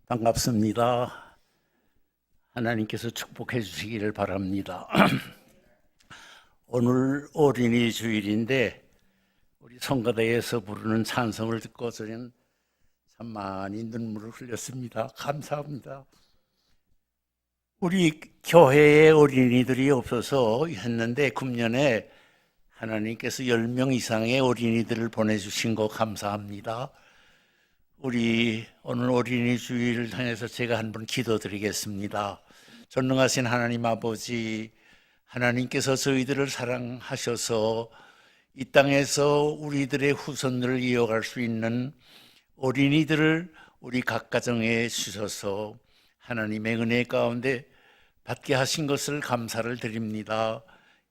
반갑습니다. 하나님께서 축복해 주시기를 바랍니다. 오늘 어린이 주일인데 우리 성가대에서 부르는 찬송을 듣고 저는 참 많이 눈물을 흘렸습니다. 감사합니다. 우리 교회에 어린이들이 없어서 했는데 금년에 하나님께서 10명 이상의 어린이들을 보내주신 거 감사합니다. 우리 오늘 어린이 주일을 향해서 제가 한번 기도드리겠습니다. 전능하신 하나님 아버지, 하나님께서 저희들을 사랑하셔서 이 땅에서 우리들의 후손들을 이어갈 수 있는 어린이들을 우리 각 가정에 주셔서 하나님의 은혜 가운데 받게 하신 것을 감사를 드립니다.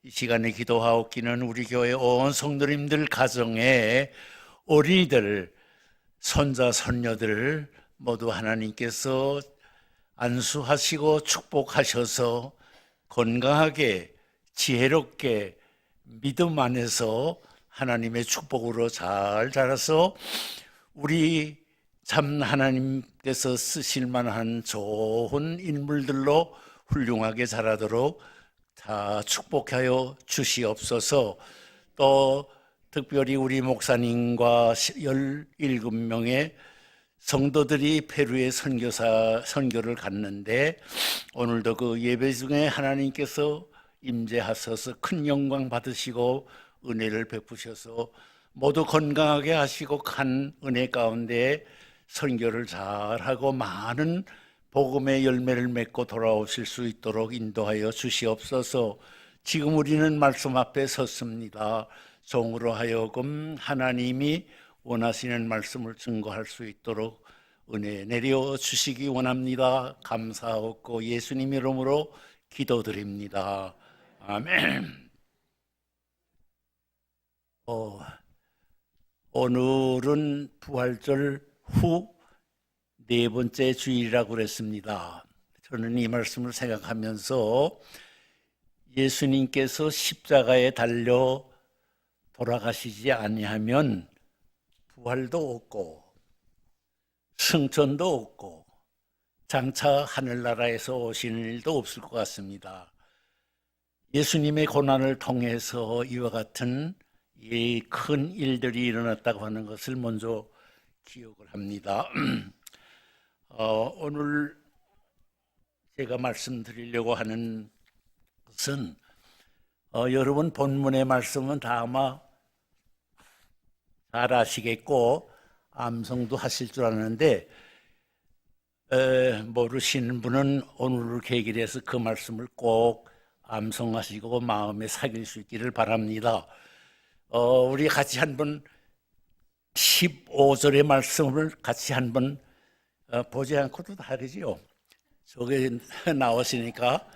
이 시간에 기도하옵기는 우리 교회 온 성도님들 가정에 어린이들, 손자, 손녀들 모두 하나님께서 안수하시고 축복하셔서 건강하게, 지혜롭게, 믿음 안에서 하나님의 축복으로 잘 자라서 우리 참 하나님께서 쓰실 만한 좋은 인물들로 훌륭하게 자라도록 다 축복하여 주시옵소서. 또 특별히 우리 목사님과 17명의 성도들이 페루에 선교를 갔는데 오늘도 그 예배 중에 하나님께서 임재하셔서 큰 영광 받으시고 은혜를 베푸셔서 모두 건강하게 하시고 간 은혜 가운데 선교를 잘하고 많은 복음의 열매를 맺고 돌아오실 수 있도록 인도하여 주시옵소서. 지금 우리는 말씀 앞에 섰습니다. 종으로 하여금 하나님이 원하시는 말씀을 증거할 수 있도록 은혜 내려 주시기 원합니다. 감사하고 예수님 이름으로 기도드립니다. 아멘. 오늘은 부활절 후 네 번째 주일이라고 그랬습니다. 저는 이 말씀을 생각하면서 예수님께서 십자가에 달려 돌아가시지 아니하면 부활도 없고 승천도 없고 장차 하늘나라에서 오시는 일도 없을 것 같습니다. 예수님의 고난을 통해서 이와 같은 이 큰 일들이 일어났다고 하는 것을 먼저 기억을 합니다. 오늘 제가 말씀드리려고 하는 것은 여러분 본문의 말씀은 다 아마 잘 아시겠고 암송도 하실 줄 아는데 모르시는 분은 오늘을 계기로 해서 그 말씀을 꼭 암송하시고 마음에 새길 수 있기를 바랍니다. 우리 같이 한번 15절의 말씀을 같이 한번 보지 않고도 다르지요. 저게 나오시니까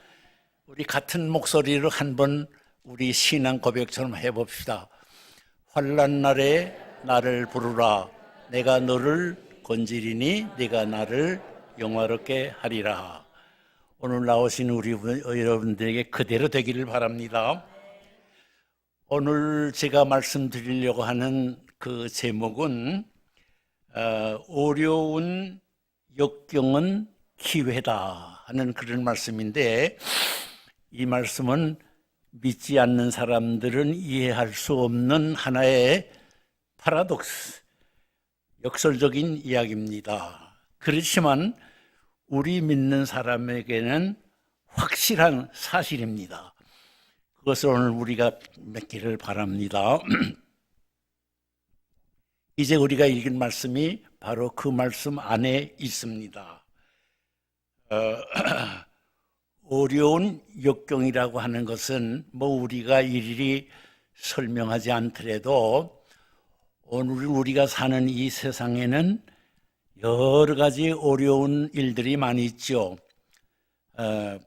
우리 같은 목소리로 한번 우리 신앙 고백처럼 해봅시다. 환난 날에 나를 부르라. 내가 너를 건지리니 네가 나를 영화롭게 하리라. 오늘 나오신 우리 여러분들에게 그대로 되기를 바랍니다. 오늘 제가 말씀드리려고 하는 그 제목은 어려운 역경은 기회다 하는 그런 말씀인데, 이 말씀은 믿지 않는 사람들은 이해할 수 없는 하나의 파라독스, 역설적인 이야기입니다. 그렇지만 우리 믿는 사람에게는 확실한 사실입니다. 그것을 오늘 우리가 맺기를 바랍니다. 이제 우리가 읽은 말씀이 바로 그 말씀 안에 있습니다. 어려운 역경이라고 하는 것은 뭐 우리가 일일이 설명하지 않더라도 오늘 우리가 사는 이 세상에는 여러 가지 어려운 일들이 많이 있죠.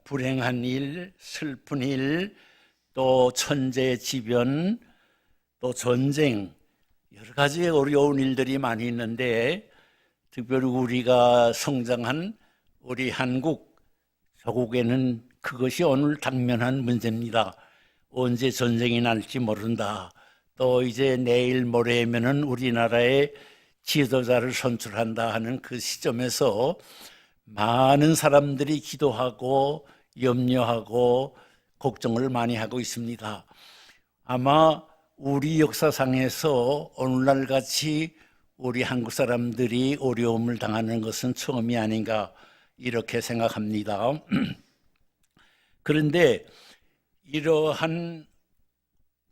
불행한 일, 슬픈 일, 또 천재지변, 또 전쟁, 여러 가지 어려운 일들이 많이 있는데 특별히 우리가 성장한 우리 한국 조국에는 그것이 오늘 당면한 문제입니다. 언제 전쟁이 날지 모른다. 또 이제 내일 모레면은 우리나라에 지도자를 선출한다 하는 그 시점에서 많은 사람들이 기도하고 염려하고 걱정을 많이 하고 있습니다. 아마 우리 역사상에서 오늘날 같이 우리 한국 사람들이 어려움을 당하는 것은 처음이 아닌가 이렇게 생각합니다. 그런데 이러한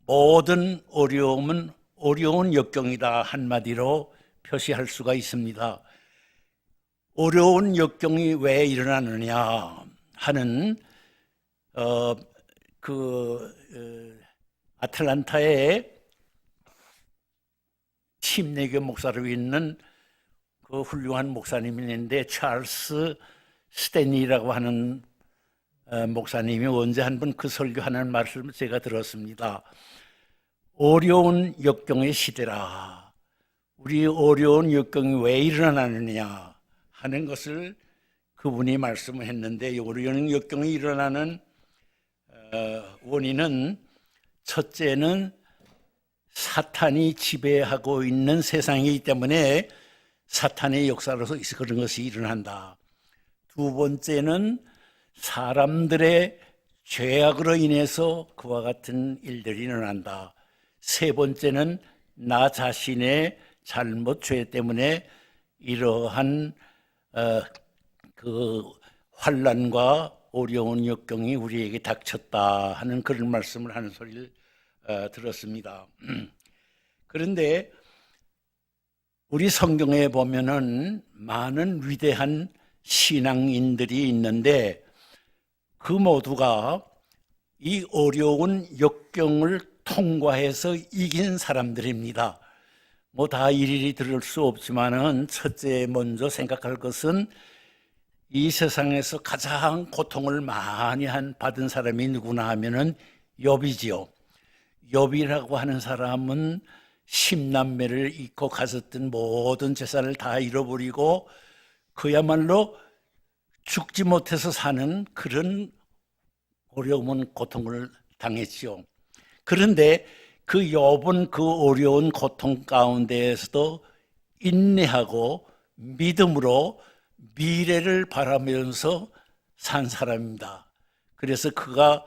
모든 어려움은 어려운 역경이다 한마디로 표시할 수가 있습니다. 어려운 역경이 왜 일어나느냐 하는 아틀란타에 침례교 목사로 있는 그 훌륭한 목사님이 있는데 찰스 스탠리라고 하는 목사님이 언제 한 번 그 설교하는 말씀을 제가 들었습니다. 어려운 역경의 시대라. 우리 어려운 역경이 왜 일어나느냐 하는 것을 그분이 말씀을 했는데, 어려운 역경이 일어나는 원인은 첫째는 사탄이 지배하고 있는 세상이기 때문에 사탄의 역사로서 그런 것이 일어난다. 두 번째는 사람들의 죄악으로 인해서 그와 같은 일들이 일어난다. 세 번째는 나 자신의 잘못, 죄 때문에 이러한 그 환난과 어려운 역경이 우리에게 닥쳤다 하는 그런 말씀을 하는 소리를 들었습니다. 그런데 우리 성경에 보면은 많은 위대한 신앙인들이 있는데 그 모두가 이 어려운 역경을 통과해서 이긴 사람들입니다. 뭐 다 일일이 들을 수 없지만은 첫째 먼저 생각할 것은 이 세상에서 가장 고통을 많이 받은 사람이 누구나 하면은 욥이지요. 욥이라고 하는 사람은 10남매를 잃고 가졌던 모든 재산을 다 잃어버리고 그야말로 죽지 못해서 사는 그런 어려운 고통을 당했지요. 그런데 그 욥은 그 어려운 고통 가운데에서도 인내하고 믿음으로 미래를 바라면서 산 사람입니다. 그래서 그가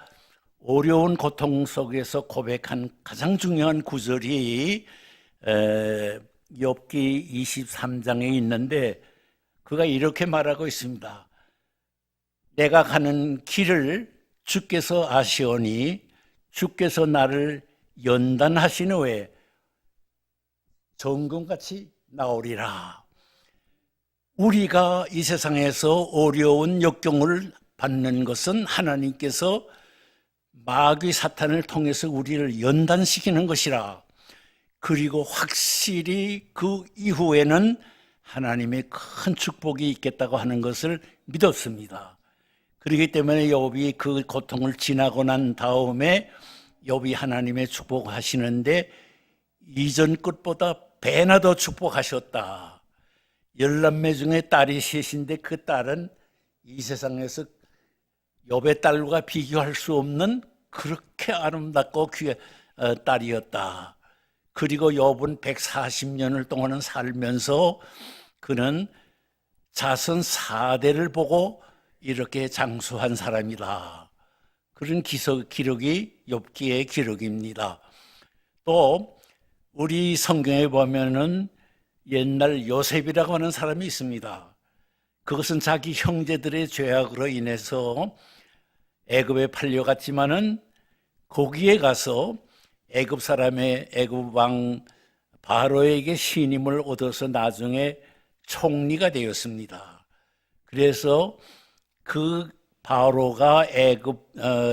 어려운 고통 속에서 고백한 가장 중요한 구절이 욥기 23장에 있는데 그가 이렇게 말하고 있습니다. 내가 가는 길을 주께서 아시오니 주께서 나를 연단하신 후에 정금같이 나오리라. 우리가 이 세상에서 어려운 역경을 받는 것은 하나님께서 마귀 사탄을 통해서 우리를 연단시키는 것이라. 그리고 확실히 그 이후에는 하나님의 큰 축복이 있겠다고 하는 것을 믿었습니다. 그렇기 때문에 욥이 그 고통을 지나고 난 다음에 욥이 하나님의 축복하시는데 이전 것보다 배나 더 축복하셨다. 10남매 중에 딸이 셋인데 그 딸은 이 세상에서 욥의 딸과 비교할 수 없는 그렇게 아름답고 귀한 딸이었다. 그리고 욥은 140년을 동안은 살면서 그는 자손 4대를 보고 이렇게 장수한 사람이다. 그런 기록이 욥기의 기록입니다. 또 우리 성경에 보면은 옛날 요셉이라고 하는 사람이 있습니다. 그것은 자기 형제들의 죄악으로 인해서 애굽에 팔려갔지만은 거기에 가서 애굽 사람의 애굽 왕 바로에게 신임을 얻어서 나중에 총리가 되었습니다. 그래서 그 바로가 애굽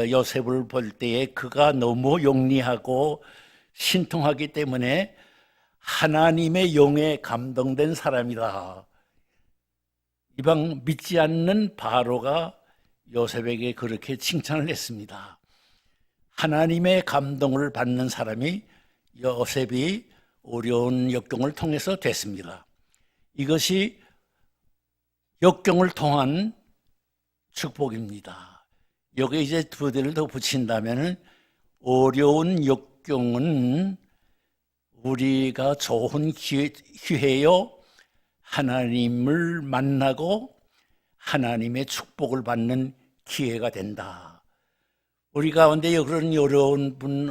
요셉을 볼 때에 그가 너무 용리하고 신통하기 때문에 하나님의 영에 감동된 사람이다. 이방 믿지 않는 바로가 요셉에게 그렇게 칭찬을 했습니다. 하나님의 감동을 받는 사람이 요셉이 어려운 역경을 통해서 됐습니다. 이것이 역경을 통한 축복입니다. 여기 이제 두 대를 더 붙인다면 어려운 역경은 우리가 좋은 기회요. 하나님을 만나고 하나님의 축복을 받는 기회가 된다. 우리 가운데 그런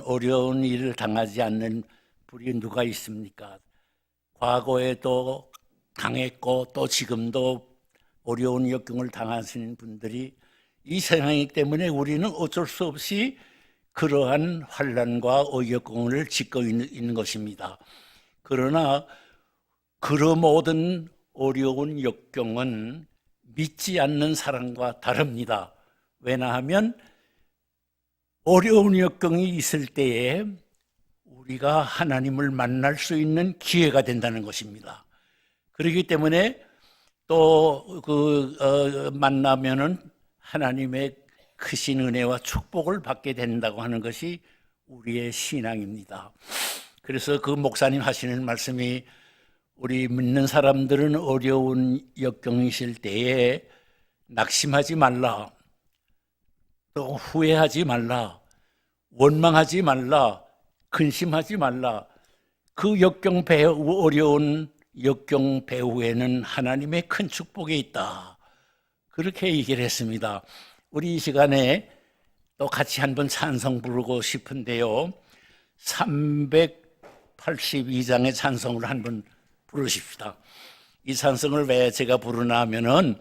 어려운 일을 당하지 않는 분이 누가 있습니까? 과거에도 당했고 또 지금도 어려운 역경을 당하시는 분들이 이 상황이기 때문에 우리는 어쩔 수 없이 그러한 환난과 어려움을 짓고 있는 것입니다. 그러나 그 모든 어려운 역경은 믿지 않는 사람과 다릅니다. 왜냐하면 어려운 역경이 있을 때에 우리가 하나님을 만날 수 있는 기회가 된다는 것입니다. 그렇기 때문에 또 만나면은 하나님의 크신 은혜와 축복을 받게 된다고 하는 것이 우리의 신앙입니다. 그래서 그 목사님 하시는 말씀이 우리 믿는 사람들은 어려운 역경이 있을 때에 낙심하지 말라, 또 후회하지 말라, 원망하지 말라, 근심하지 말라. 그 어려운 역경 배후에는 하나님의 큰 축복이 있다. 그렇게 얘기를 했습니다. 우리 이 시간에 또 같이 한번 찬송 부르고 싶은데요. 382장의 찬송을 한번 부르십시다. 이 찬송을 왜 제가 부르나 하면은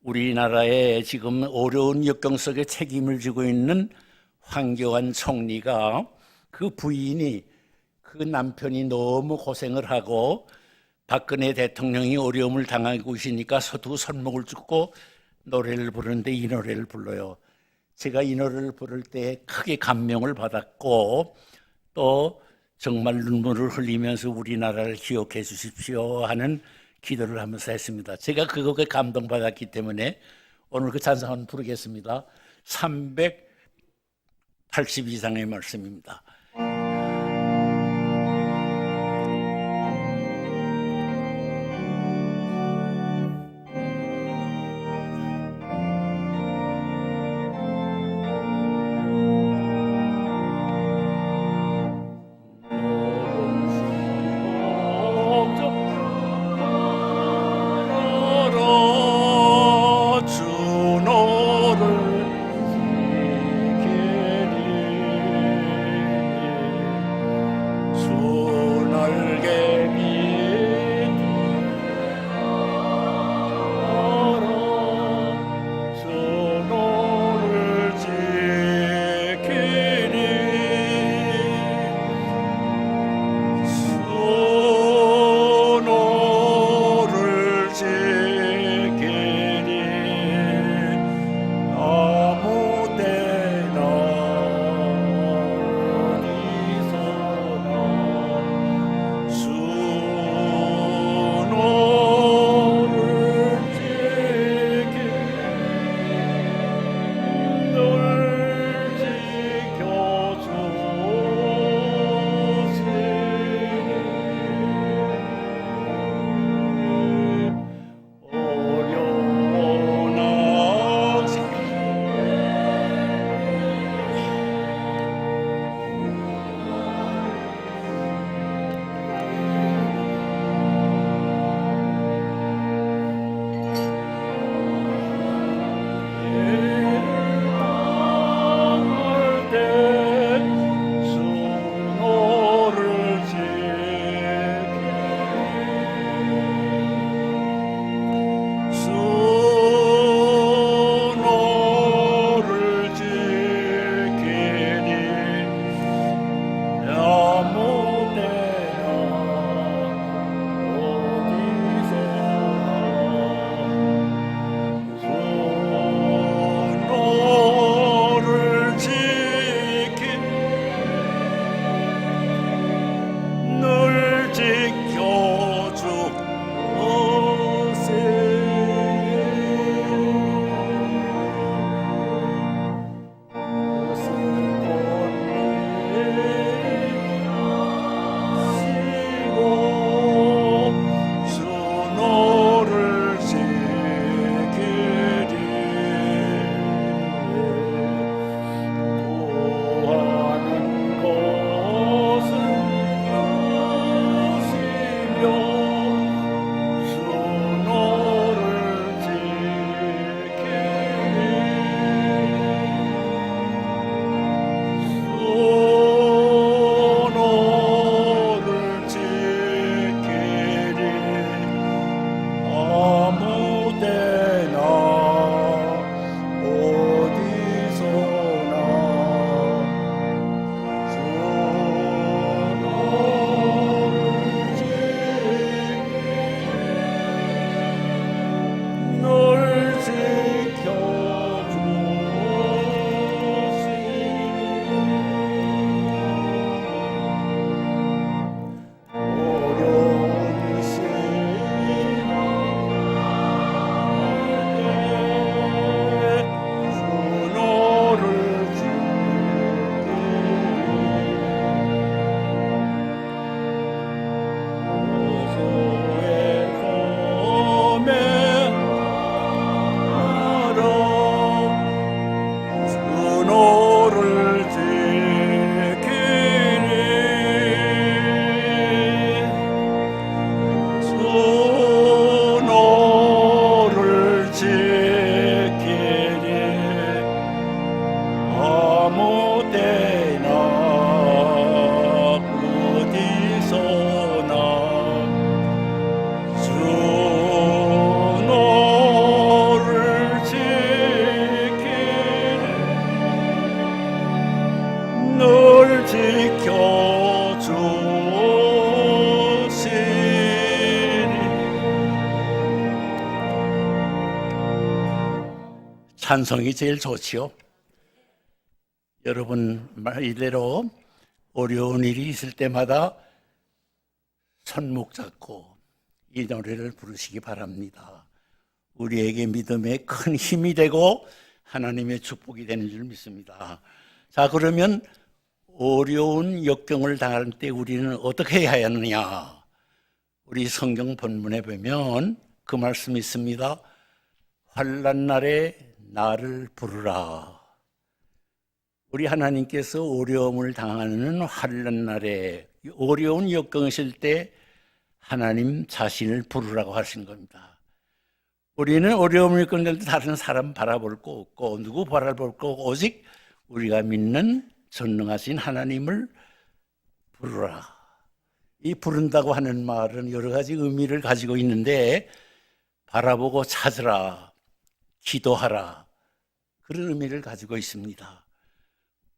우리나라에 지금 어려운 역경 속에 책임을 지고 있는 황교안 총리가 그 부인이 그 남편이 너무 고생을 하고 박근혜 대통령이 어려움을 당하고 있으니까 두 손목을 줍고 노래를 부르는데 이 노래를 불러요. 제가 이 노래를 부를 때 크게 감명을 받았고 또 정말 눈물을 흘리면서 우리나라를 기억해 주십시오 하는 기도를 하면서 했습니다. 제가 그거에 감동받았기 때문에 오늘 그 찬송 한번 부르겠습니다. 382장의 말씀입니다. 찬송이 제일 좋지요. 여러분 말대로 어려운 일이 있을 때마다 손목 잡고 이 노래를 부르시기 바랍니다. 우리에게 믿음의 큰 힘이 되고 하나님의 축복이 되는 줄 믿습니다. 자, 그러면 어려운 역경을 당할 때 우리는 어떻게 해야 하느냐? 우리 성경 본문에 보면 그 말씀이 있습니다. 환난 날에 나를 부르라. 우리 하나님께서 어려움을 당하는 환난 날에 어려운 역경이실 때 하나님 자신을 부르라고 하신 겁니다. 우리는 어려움을 겪을 때 다른 사람 바라볼 거 없고 누구 바라볼 거 없고 오직 우리가 믿는 전능하신 하나님을 부르라. 이 부른다고 하는 말은 여러 가지 의미를 가지고 있는데 바라보고 찾으라, 기도하라 그런 의미를 가지고 있습니다.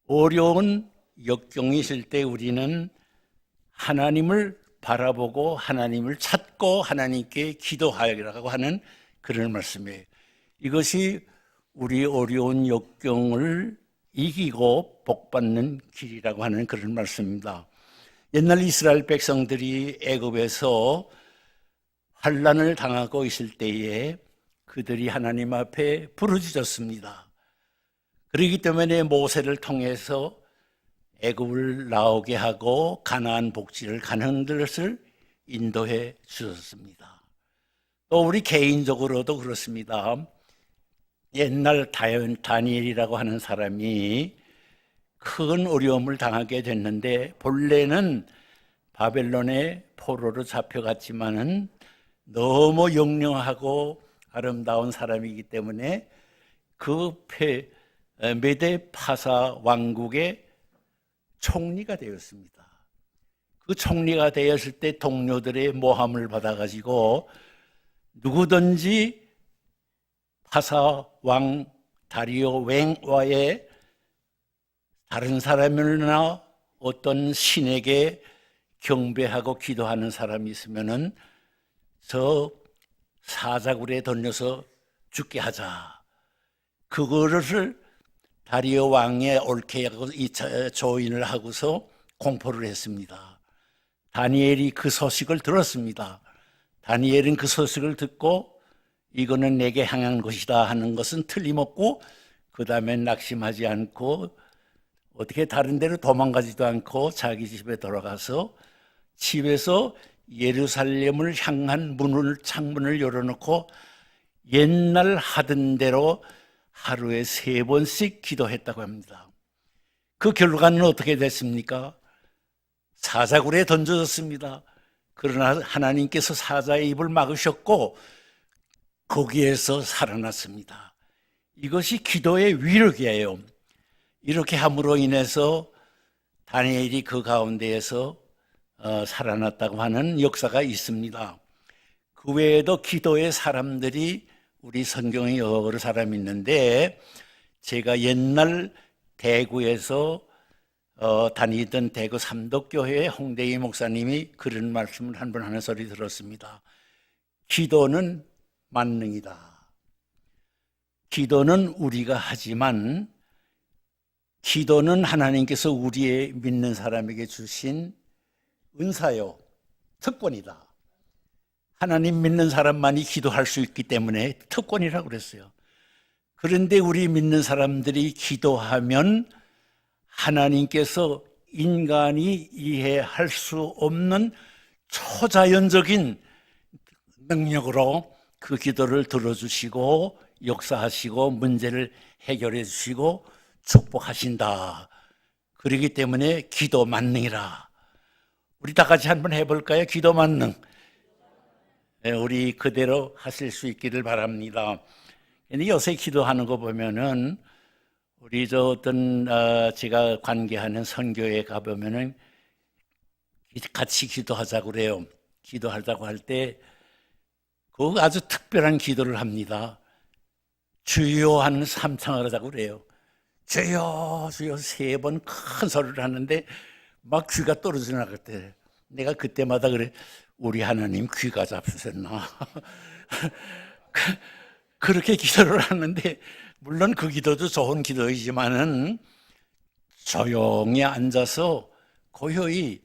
어려운 역경이 있을 때 우리는 하나님을 바라보고 하나님을 찾고 하나님께 기도하라고 하는 그런 말씀이에요. 이것이 우리 어려운 역경을 이기고 복받는 길이라고 하는 그런 말씀입니다. 옛날 이스라엘 백성들이 애굽에서 환난을 당하고 있을 때에 그들이 하나님 앞에 부르짖었습니다. 그렇기 때문에 모세를 통해서 애굽을 나오게 하고 가나안 복지를 가는 것을 인도해 주셨습니다. 또 우리 개인적으로도 그렇습니다. 옛날 다니엘이라고 하는 사람이 큰 어려움을 당하게 됐는데 본래는 바벨론의 포로로 잡혀갔지만은 너무 영령하고 아름다운 사람이기 때문에 그 메데 파사 왕국의 총리가 되었습니다. 그 총리가 되었을 때 동료들의 모함을 받아가지고 누구든지 파사 왕 다리오 웽와의 다른 사람이나 어떤 신에게 경배하고 기도하는 사람이 있으면은 저 사자굴에 던져서 죽게 하자. 그거를 다리오 왕에 옳게 하고 조인을 하고서 공포를 했습니다. 다니엘이 그 소식을 들었습니다. 다니엘은 그 소식을 듣고 이거는 내게 향한 것이다 하는 것은 틀림없고 그 다음에 낙심하지 않고 어떻게 다른 데로 도망가지도 않고 자기 집에 돌아가서 집에서 예루살렘을 향한 창문을 열어놓고 옛날 하던 대로 하루에 3번씩 기도했다고 합니다. 그 결과는 어떻게 됐습니까? 사자굴에 던져졌습니다. 그러나 하나님께서 사자의 입을 막으셨고 거기에서 살아났습니다. 이것이 기도의 위력이에요. 이렇게 함으로 인해서 다니엘이 그 가운데에서 살아났다고 하는 역사가 있습니다. 그 외에도 기도의 사람들이 우리 성경에 여러 사람이 있는데 제가 옛날 대구에서 다니던 대구 삼덕교회 홍대희 목사님이 그런 말씀을 한 번 하는 소리 들었습니다. 기도는 만능이다. 기도는 우리가 하지만 기도는 하나님께서 우리의 믿는 사람에게 주신 은사요, 특권이다. 하나님 믿는 사람만이 기도할 수 있기 때문에 특권이라고 그랬어요. 그런데 우리 믿는 사람들이 기도하면 하나님께서 인간이 이해할 수 없는 초자연적인 능력으로 그 기도를 들어주시고 역사하시고 문제를 해결해 주시고 축복하신다. 그렇기 때문에 기도 만능이라. 우리 다 같이 한번 해볼까요? 기도 만능. 우리 그대로 하실 수 있기를 바랍니다. 요새 기도하는 거 보면은 우리 제가 관계하는 선교회 가보면은 같이 기도하자고 그래요. 기도하자고 할 때 그 아주 특별한 기도를 합니다. 주여 하는 삼창을 하자고 그래요. 주여 주여 3번 큰 소리를 하는데 막 귀가 떨어져 나갈 때 내가 그때마다 그래, 우리 하나님 귀가 잡수셨나? 그렇게 기도를 하는데 물론 그 기도도 좋은 기도이지만은 조용히 앉아서 고요히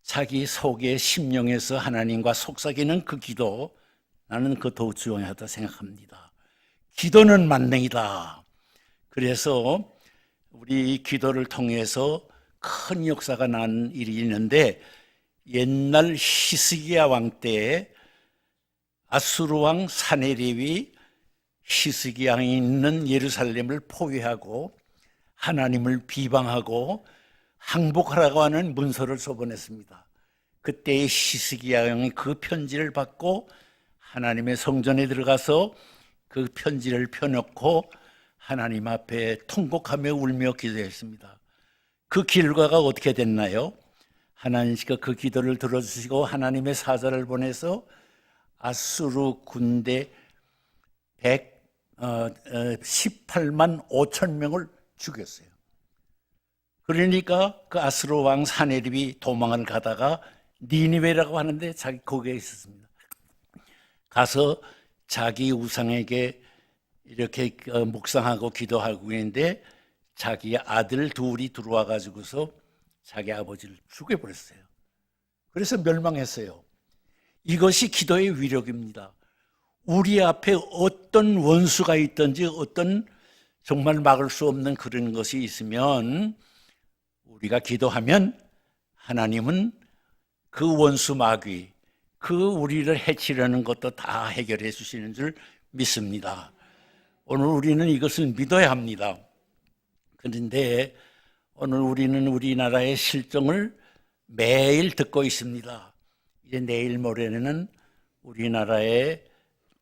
자기 속의 심령에서 하나님과 속삭이는 그 기도, 나는 그 더욱 중요하다 생각합니다. 기도는 만능이다. 그래서 우리 기도를 통해서 큰 역사가 난 일이 있는데, 옛날 히스기야 왕 때에 아수르 왕 사네립이 히스기야에 있는 예루살렘을 포위하고 하나님을 비방하고 항복하라고 하는 문서를 써보냈습니다. 그때 히스기야 왕이 그 편지를 받고 하나님의 성전에 들어가서 그 편지를 펴놓고 하나님 앞에 통곡하며 울며 기도했습니다. 그 결과가 어떻게 됐나요? 하나님께서 그 기도를 들어주시고 하나님의 사자를 보내서 아수르 군대 18만 5천 명을 죽였어요. 그러니까 그 아수르 왕 사네립이 도망을 가다가 니니웨라고 하는데 자기 거기에 있었습니다. 가서 자기 우상에게 이렇게 묵상하고 기도하고 있는데 자기 아들 둘이 들어와 가지고서 자기 아버지를 죽여버렸어요. 그래서 멸망했어요. 이것이 기도의 위력입니다. 우리 앞에 어떤 원수가 있든지 어떤 정말 막을 수 없는 그런 것이 있으면 우리가 기도하면 하나님은 그 원수 마귀, 그 우리를 해치려는 것도 다 해결해 주시는 줄 믿습니다. 오늘 우리는 이것을 믿어야 합니다. 그런데 오늘 우리는 우리나라의 실정을 매일 듣고 있습니다. 이제 내일 모레는 우리나라의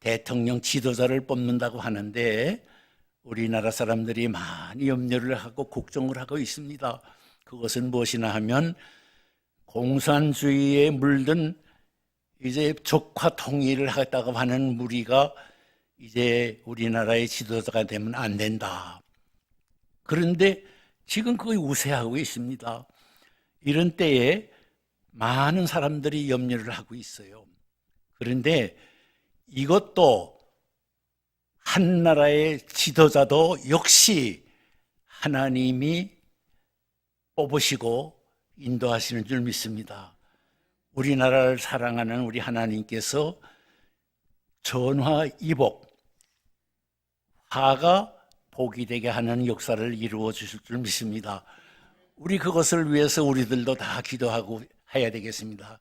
대통령 지도자를 뽑는다고 하는데 우리나라 사람들이 많이 염려를 하고 걱정을 하고 있습니다. 그것은 무엇이나 하면 공산주의에 물든 이제 적화 통일을 하겠다고 하는 무리가 이제 우리나라의 지도자가 되면 안 된다. 그런데 지금 거의 우세하고 있습니다. 이런 때에 많은 사람들이 염려를 하고 있어요. 그런데 이것도 한 나라의 지도자도 역시 하나님이 뽑으시고 인도하시는 줄 믿습니다. 우리나라를 사랑하는 우리 하나님께서 전화이복, 화가 복이 되게 하는 역사를 이루어 주실 줄 믿습니다. 우리 그것을 위해서 우리들도 다 기도하고 해야 되겠습니다.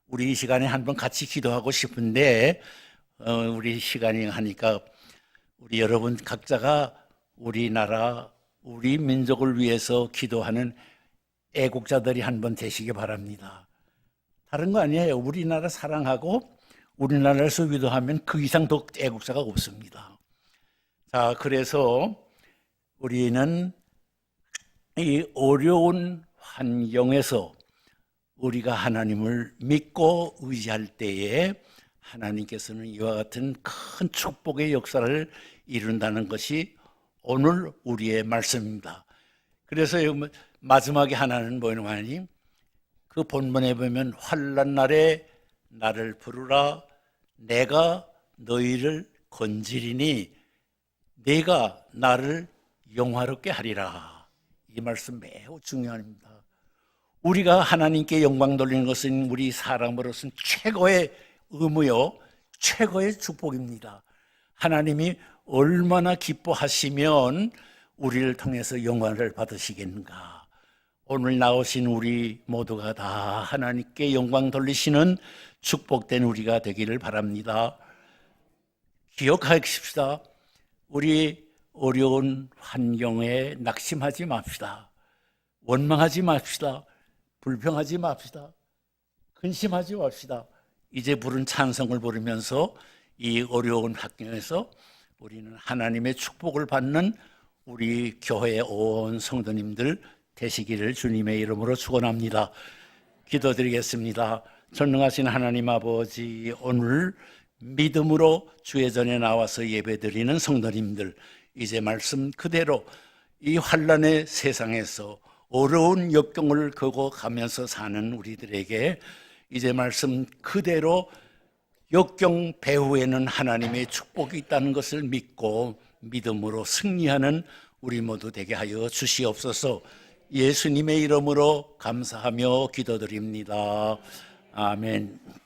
우리 이 시간에 한번 같이 기도하고 싶은데 우리 시간이 하니까 우리 여러분 각자가 우리나라, 우리 민족을 위해서 기도하는 애국자들이 한번 되시기 바랍니다. 다른 거 아니에요. 우리나라 사랑하고 우리나라에서 기도하면 그 이상 더 애국자가 없습니다. 자, 그래서 우리는 이 어려운 환경에서 우리가 하나님을 믿고 의지할 때에 하나님께서는 이와 같은 큰 축복의 역사를 이룬다는 것이 오늘 우리의 말씀입니다. 그래서 마지막에 하나는 뭐냐면 하나님, 그 본문에 보면 환난 날에 나를 부르라 내가 너희를 건지리니 내가 나를 영화롭게 하리라. 이 말씀 매우 중요합니다. 우리가 하나님께 영광 돌리는 것은 우리 사람으로서는 최고의 의무요, 최고의 축복입니다. 하나님이 얼마나 기뻐하시면 우리를 통해서 영광을 받으시겠는가. 오늘 나오신 우리 모두가 다 하나님께 영광 돌리시는 축복된 우리가 되기를 바랍니다. 기억하십시다. 우리 어려운 환경에 낙심하지 맙시다. 원망하지 맙시다. 불평하지 맙시다. 근심하지 맙시다. 이제 부른 찬송을 부르면서 이 어려운 환경에서 우리는 하나님의 축복을 받는 우리 교회의 온 성도님들 되시기를 주님의 이름으로 축원합니다. 기도드리겠습니다. 전능하신 하나님 아버지, 오늘 믿음으로 주의 전에 나와서 예배드리는 성도님들, 이제 말씀 그대로 이 환난의 세상에서 어려운 역경을 겪어가면서 사는 우리들에게 이제 말씀 그대로 역경 배후에는 하나님의 축복이 있다는 것을 믿고 믿음으로 승리하는 우리 모두 되게 하여 주시옵소서. 예수님의 이름으로 감사하며 기도드립니다. 아멘.